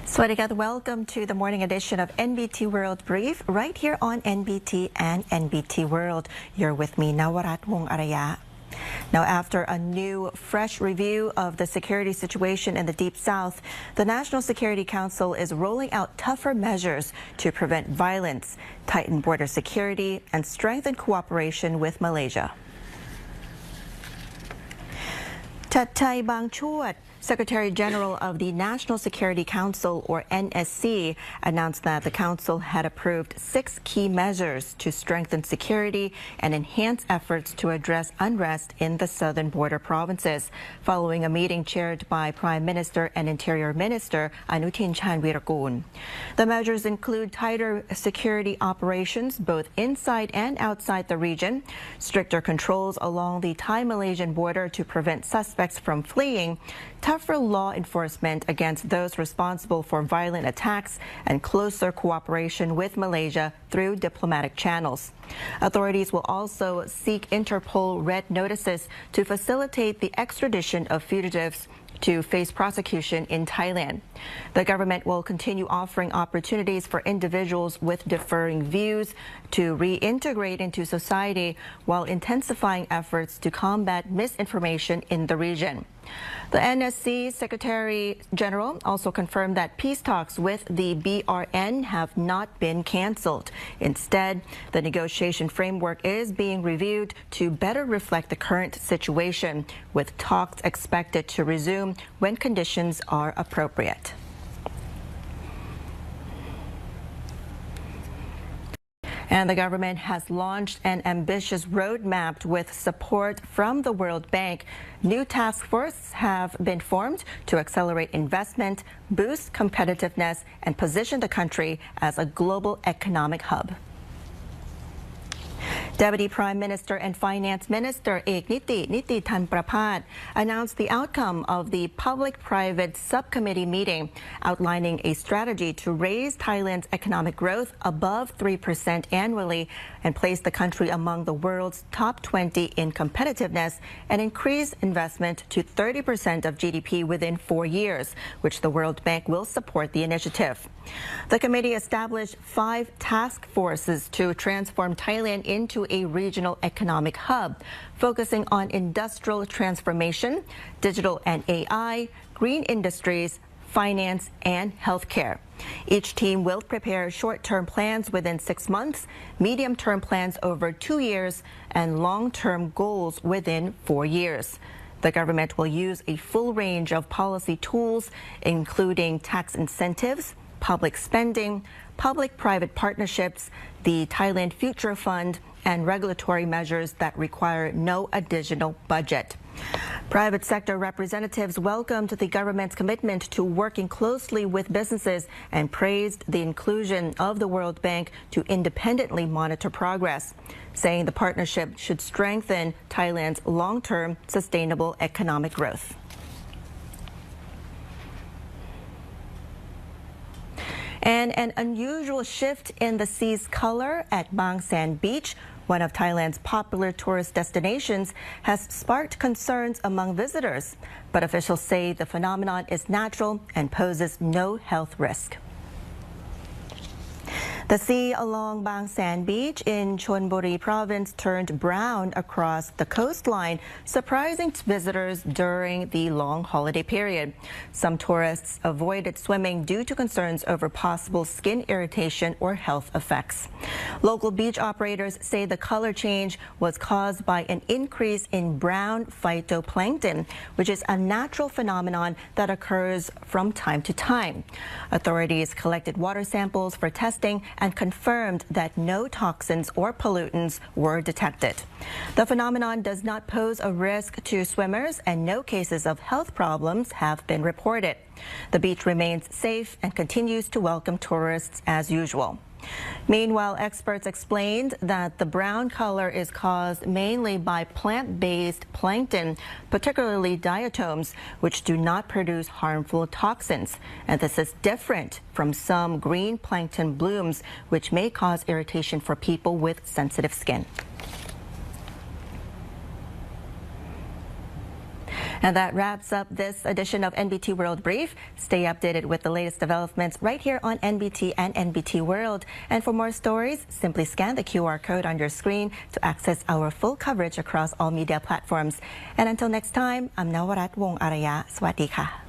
Swadika, welcome to the morning edition of NBT World Brief right here on NBT and NBT World. You're with me, Nawarat Wong Araya. Now, after a new, fresh review of the security situation in the Deep South, the National Security Council is rolling out tougher measures to prevent violence, tighten border security, and strengthen cooperation with Malaysia. Thatai Bangchuat, Secretary General of the National Security Council, or NSC, announced that the Council had approved 6 key measures to strengthen security and enhance efforts to address unrest in the southern border provinces, following a meeting chaired by Prime Minister and Interior Minister Anutin Chanvirakul. The measures include tighter security operations both inside and outside the region, stricter controls along the Thai-Malaysian border to prevent suspects from fleeing, tougher law enforcement against those responsible for violent attacks, and closer cooperation with Malaysia through diplomatic channels. Authorities will also seek Interpol red notices to facilitate the extradition of fugitives to face prosecution in Thailand. The government will continue offering opportunities for individuals with differing views to reintegrate into society while intensifying efforts to combat misinformation in the region. The NSC Secretary General also confirmed that peace talks with the BRN have not been cancelled. Instead, the negotiation framework is being reviewed to better reflect the current situation, with talks expected to resume when conditions are appropriate. And the government has launched an ambitious roadmap with support from the World Bank. New task forces have been formed to accelerate investment, boost competitiveness, and position the country as a global economic hub. Deputy Prime Minister and Finance Minister Niti Tanprapat announced the outcome of the Public-Private Subcommittee meeting, outlining a strategy to raise Thailand's economic growth above 3% annually and place the country among the world's top 20 in competitiveness and increase investment to 30% of GDP within 4 years, which the World Bank will support the initiative. The committee established 5 task forces to transform Thailand into a regional economic hub, focusing on industrial transformation, digital and AI, green industries, finance, and healthcare. Each team will prepare short-term plans within 6 months, medium-term plans over 2 years, and long-term goals within 4 years. The government will use a full range of policy tools, including tax incentives, public spending, public-private partnerships, the Thailand Future Fund, and regulatory measures that require no additional budget. Private sector representatives welcomed the government's commitment to working closely with businesses and praised the inclusion of the World Bank to independently monitor progress, saying the partnership should strengthen Thailand's long-term sustainable economic growth. And an unusual shift in the sea's color at BANGSAEN Beach, one of Thailand's popular tourist destinations, has sparked concerns among visitors. But officials say the phenomenon is natural and poses no health risk. The sea along BANGSAEN Beach in Chonburi province turned brown across the coastline, surprising visitors during the long holiday period. Some tourists avoided swimming due to concerns over possible skin irritation or health effects. Local beach operators say the color change was caused by an increase in brown phytoplankton, which is a natural phenomenon that occurs from time to time. Authorities collected water samples for testing and confirmed that no toxins or pollutants were detected. The phenomenon does not pose a risk to swimmers and no cases of health problems have been reported. The beach remains safe and continues to welcome tourists as usual. Meanwhile, experts explained that the brown color is caused mainly by plant-based plankton, particularly diatoms, which do not produce harmful toxins. And this is different from some green plankton blooms, which may cause irritation for people with sensitive skin. And that wraps up this edition of NBT World Brief. Stay updated with the latest developments right here on NBT and NBT World. And for more stories, simply scan the QR code on your screen to access our full coverage across all media platforms. And until next time, I'm Nawarat Wong Araya. Sawasdee ka.